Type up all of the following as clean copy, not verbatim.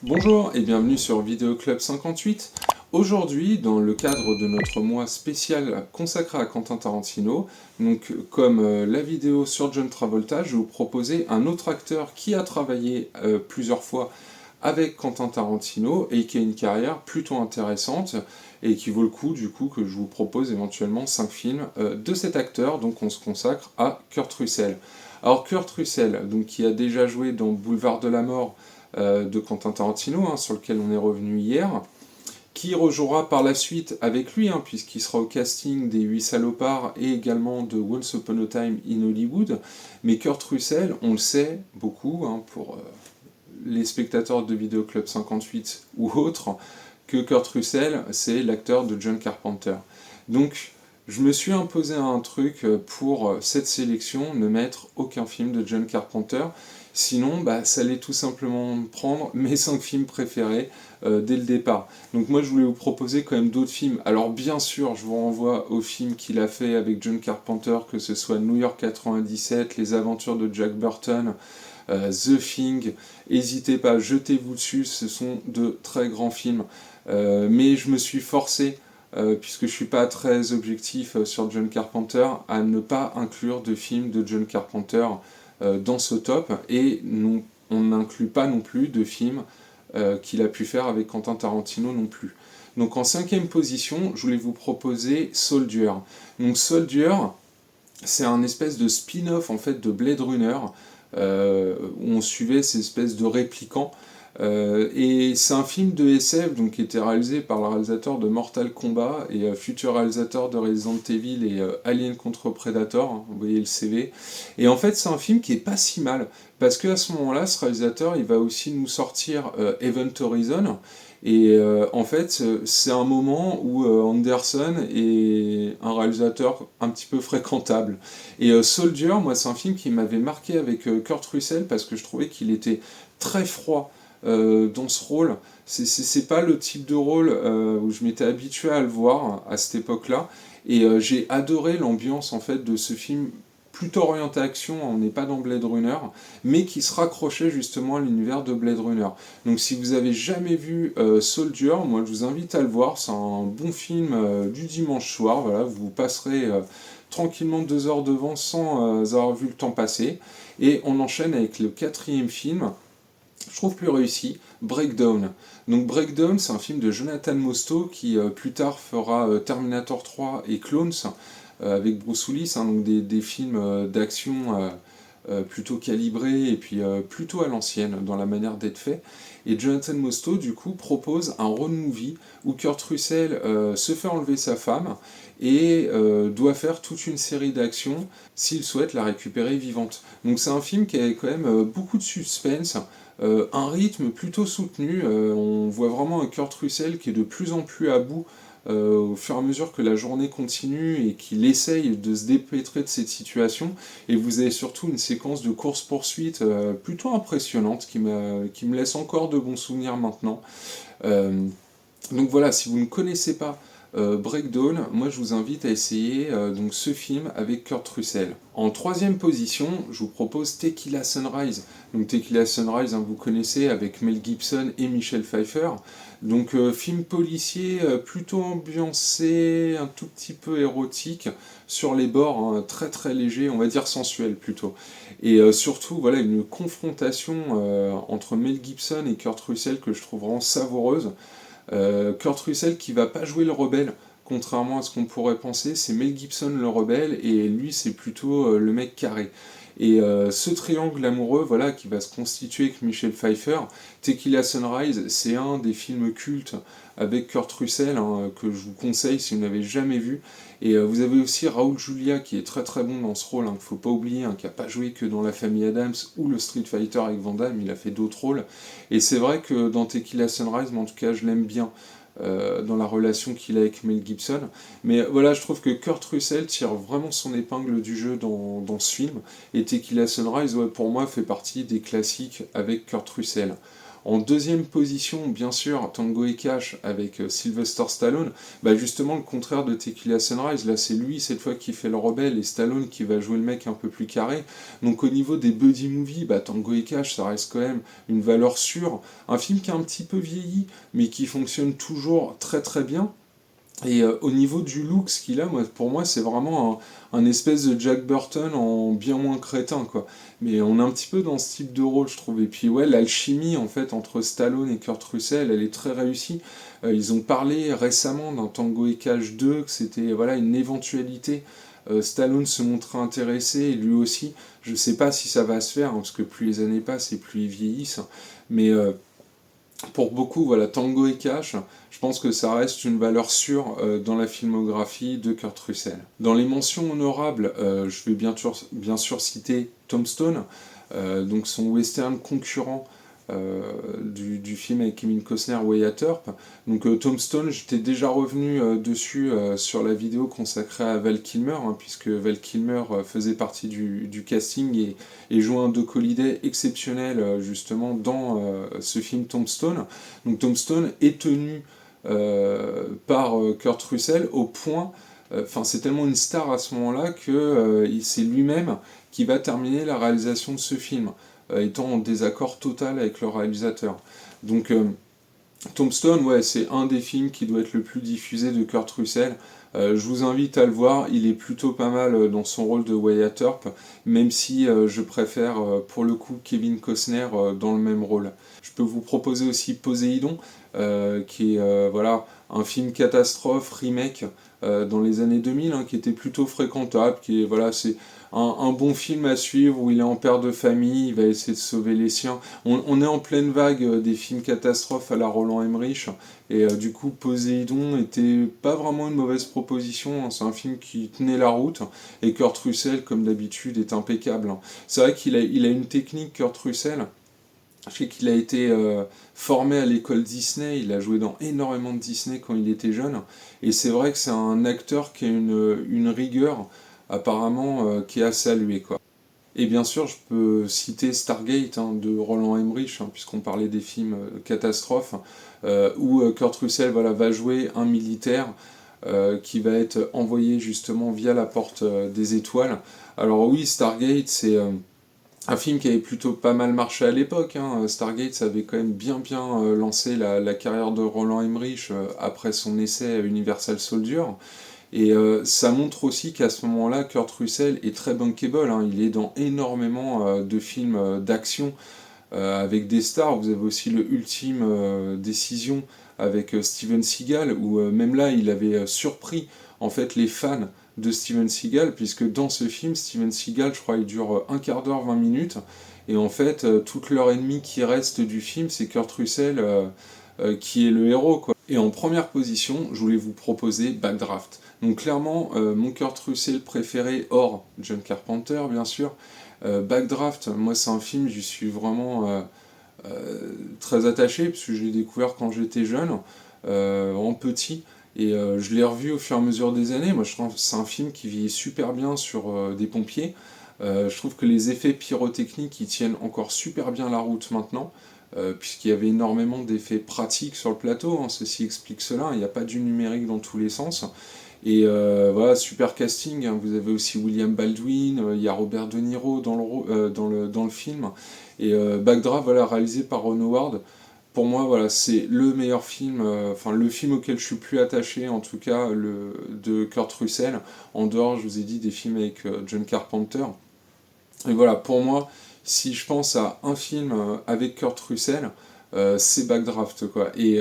Bonjour et bienvenue sur Vidéo Club 58. Aujourd'hui, dans le cadre de notre mois spécial consacré à Quentin Tarantino, donc comme la vidéo sur John Travolta, je vais vous proposer un autre acteur qui a travaillé plusieurs fois avec Quentin Tarantino et qui a une carrière plutôt intéressante et qui vaut le coup du coup que je vous propose éventuellement 5 films de cet acteur. Donc on se consacre à Kurt Russell. Alors Kurt Russell, donc, qui a déjà joué dans Boulevard de la Mort de Quentin Tarantino, sur lequel on est revenu hier, qui rejouera par la suite avec lui, puisqu'il sera au casting des 8 salopards et également de Once Upon a Time in Hollywood. Mais Kurt Russell, on le sait beaucoup, pour les spectateurs de Vidéo Club 58 ou autres, que Kurt Russell, c'est l'acteur de John Carpenter. Donc, je me suis imposé un truc pour cette sélection, ne mettre aucun film de John Carpenter. Sinon, ça allait tout simplement prendre mes 5 films préférés dès le départ. Donc moi, je voulais vous proposer quand même d'autres films. Alors bien sûr, je vous renvoie aux films qu'il a fait avec John Carpenter, que ce soit New York 97, Les Aventures de Jack Burton, The Thing. N'hésitez pas, jetez-vous dessus, ce sont de très grands films. Mais je me suis forcé, puisque je suis pas très objectif sur John Carpenter, à ne pas inclure de films de John Carpenter dans ce top, et on n'inclut pas non plus de films qu'il a pu faire avec Quentin Tarantino non plus. Donc en 5e position, je voulais vous proposer Soldier. Donc Soldier, c'est un espèce de spin-off en fait de Blade Runner, où on suivait ces espèces de répliquants. Et c'est un film de SF donc, qui était réalisé par le réalisateur de Mortal Kombat et futur réalisateur de Resident Evil et Alien contre Predator, vous voyez le CV. Et en fait, c'est un film qui est pas si mal, parce qu'à ce moment-là, ce réalisateur, il va aussi nous sortir Event Horizon. Et en fait, c'est un moment où Anderson est un réalisateur un petit peu fréquentable. Et Soldier, moi, c'est un film qui m'avait marqué avec Kurt Russell, parce que je trouvais qu'il était très froid dans ce rôle. C'est pas le type de rôle où je m'étais habitué à le voir à cette époque-là. Et j'ai adoré l'ambiance en fait de ce film plutôt orienté action, on n'est pas dans Blade Runner, mais qui se raccrochait justement à l'univers de Blade Runner. Donc si vous avez jamais vu Soldier, moi je vous invite à le voir, c'est un bon film du dimanche soir, voilà, vous passerez tranquillement 2 heures devant sans avoir vu le temps passer. Et on enchaîne avec le 4e film, je trouve plus réussi, Breakdown. Donc Breakdown, c'est un film de Jonathan Mostow qui plus tard fera Terminator 3 et Clones avec Bruce Willis, donc des films d'action plutôt calibrés et puis plutôt à l'ancienne dans la manière d'être fait. Et Jonathan Mostow, du coup, propose un road movie où Kurt Russell se fait enlever sa femme et doit faire toute une série d'actions s'il souhaite la récupérer vivante. Donc c'est un film qui a quand même beaucoup de suspense, un rythme plutôt soutenu, on voit vraiment un Kurt Russell qui est de plus en plus à bout au fur et à mesure que la journée continue et qu'il essaye de se dépêtrer de cette situation. Et vous avez surtout une séquence de course-poursuite plutôt impressionnante qui me laisse encore de bons souvenirs maintenant. Donc voilà, si vous ne connaissez pas Breakdown, moi je vous invite à essayer donc ce film avec Kurt Russell. En 3e position, je vous propose Tequila Sunrise. Donc Tequila Sunrise, vous connaissez, avec Mel Gibson et Michelle Pfeiffer. Donc film policier plutôt ambiancé, un tout petit peu érotique, sur les bords, très très léger, on va dire sensuel plutôt. Et surtout, voilà, une confrontation entre Mel Gibson et Kurt Russell que je trouve vraiment savoureuse. Kurt Russell qui va pas jouer le rebelle, contrairement à ce qu'on pourrait penser, c'est Mel Gibson le rebelle et lui c'est plutôt le mec carré. Et ce triangle amoureux, voilà, qui va se constituer avec Michelle Pfeiffer, Tequila Sunrise, c'est un des films cultes avec Kurt Russell que je vous conseille si vous n'avez jamais vu. Et vous avez aussi Raoul Julia qui est très très bon dans ce rôle, qu'il ne faut pas oublier, qui n'a pas joué que dans La Famille Adams ou le Street Fighter avec Van Damme, il a fait d'autres rôles. Et c'est vrai que dans Tequila Sunrise, mais en tout cas je l'aime bien dans la relation qu'il a avec Mel Gibson. Mais voilà, je trouve que Kurt Russell tire vraiment son épingle du jeu dans ce film. Et Tequila Sunrise, ouais, pour moi, fait partie des classiques avec Kurt Russell. En deuxième position, bien sûr, Tango et Cash avec Sylvester Stallone. Bah justement, le contraire de Tequila Sunrise, là c'est lui cette fois qui fait le rebelle et Stallone qui va jouer le mec un peu plus carré. Donc au niveau des buddy movies, bah, Tango et Cash, ça reste quand même une valeur sûre. Un film qui a un petit peu vieilli, mais qui fonctionne toujours très très bien. Et au niveau du look, ce qu'il a, pour moi, c'est vraiment un espèce de Jack Burton en bien moins crétin, quoi. Mais on est un petit peu dans ce type de rôle, je trouve. Et puis, ouais, l'alchimie, en fait, entre Stallone et Kurt Russell, elle est très réussie. Ils ont parlé récemment d'un Tango et Cash 2, que c'était, voilà, une éventualité. Stallone se montrait intéressé, et lui aussi. Je sais pas si ça va se faire, hein, parce que plus les années passent et plus ils vieillissent. Mais pour beaucoup, voilà, Tango et Cash, je pense que ça reste une valeur sûre dans la filmographie de Kurt Russell. Dans les mentions honorables, je vais bien sûr citer Tombstone, donc son western concurrent du film avec Kevin Costner, Wyatt Earp. Donc Tombstone, j'étais déjà revenu dessus sur la vidéo consacrée à Val Kilmer, hein, puisque Val Kilmer faisait partie du casting et jouait un Doc Holliday exceptionnel justement dans ce film Tombstone. Donc Tombstone est tenu par Kurt Russell au point, enfin c'est tellement une star à ce moment-là que c'est lui-même qui va terminer la réalisation de ce film, étant en désaccord total avec le réalisateur. Donc Tombstone, ouais, c'est un des films qui doit être le plus diffusé de Kurt Russell. Je vous invite à le voir, il est plutôt pas mal dans son rôle de Wyatt Earp, même si je préfère pour le coup Kevin Costner dans le même rôle. Je peux vous proposer aussi Poséidon, qui est voilà, un film catastrophe, remake, dans les années 2000, hein, qui était plutôt fréquentable, qui est, voilà, c'est un bon film à suivre où il est en père de famille, il va essayer de sauver les siens. On est en pleine vague des films catastrophes à la Roland Emmerich, et du coup Poséidon était pas vraiment une mauvaise proposition, hein. C'est un film qui tenait la route, et Kurt Russell, comme d'habitude, est impeccable, hein. C'est vrai qu'il a une technique, Kurt Russell. Je sais qu'il a été formé à l'école Disney, il a joué dans énormément de Disney quand il était jeune, et c'est vrai que c'est un acteur qui a une rigueur apparemment qui est à saluer, quoi. Et bien sûr, je peux citer Stargate, hein, de Roland Emmerich, hein, puisqu'on parlait des films catastrophes, où Kurt Russell, voilà, va jouer un militaire qui va être envoyé justement via la porte des étoiles. Alors oui, Stargate, c'est un film qui avait plutôt pas mal marché à l'époque, hein. Stargate, ça avait quand même bien lancé la carrière de Roland Emmerich après son essai à Universal Soldier. Et ça montre aussi qu'à ce moment-là, Kurt Russell est très bankable, hein. Il est dans énormément de films d'action avec des stars. Vous avez aussi le Ultime Décision avec Steven Seagal, où même là, il avait surpris en fait les fans de Steven Seagal, puisque dans ce film, Steven Seagal, je crois, il dure un quart d'heure, 20 minutes, et en fait, toute l'heure et demie qui reste du film, c'est Kurt Russell qui est le héros, quoi. Et en première position, je voulais vous proposer Backdraft. Donc clairement, mon Kurt Russell préféré, hors John Carpenter, bien sûr. Backdraft, moi c'est un film, j'y suis vraiment très attaché, parce que je l'ai découvert quand j'étais jeune, en petit, et je l'ai revu au fur et à mesure des années. Moi je trouve que c'est un film qui vieillit super bien sur des pompiers. Je trouve que les effets pyrotechniques ils tiennent encore super bien la route maintenant, puisqu'il y avait énormément d'effets pratiques sur le plateau, hein, ceci explique cela, il n'y a pas du numérique dans tous les sens. Et voilà, super casting, hein. Vous avez aussi William Baldwin, il y a Robert De Niro dans le film, et Backdraft, voilà, réalisé par Ron Howard. Pour moi, voilà, c'est le meilleur film, enfin le film auquel je suis plus attaché, en tout cas, de Kurt Russell, en dehors, je vous ai dit, des films avec John Carpenter. Et voilà, pour moi, si je pense à un film avec Kurt Russell, c'est Backdraft, quoi. Et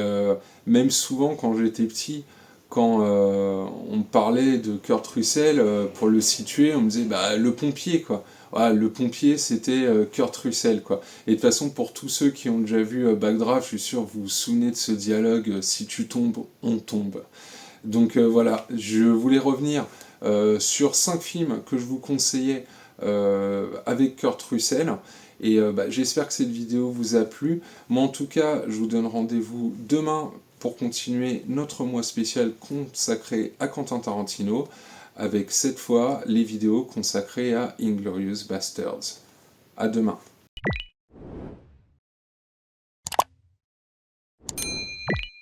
même souvent, quand j'étais petit, quand on parlait de Kurt Russell, pour le situer, on me disait, bah, le pompier, quoi. Voilà, le pompier, c'était Kurt Russell, quoi. Et de toute façon, pour tous ceux qui ont déjà vu Backdraft, je suis sûr que vous vous souvenez de ce dialogue, si tu tombes, on tombe. Donc voilà, je voulais revenir sur 5 films que je vous conseillais avec Kurt Russell. Et bah, j'espère que cette vidéo vous a plu. Moi en tout cas, je vous donne rendez-vous demain pour continuer notre mois spécial consacré à Quentin Tarantino, avec cette fois les vidéos consacrées à Inglourious Basterds. À demain.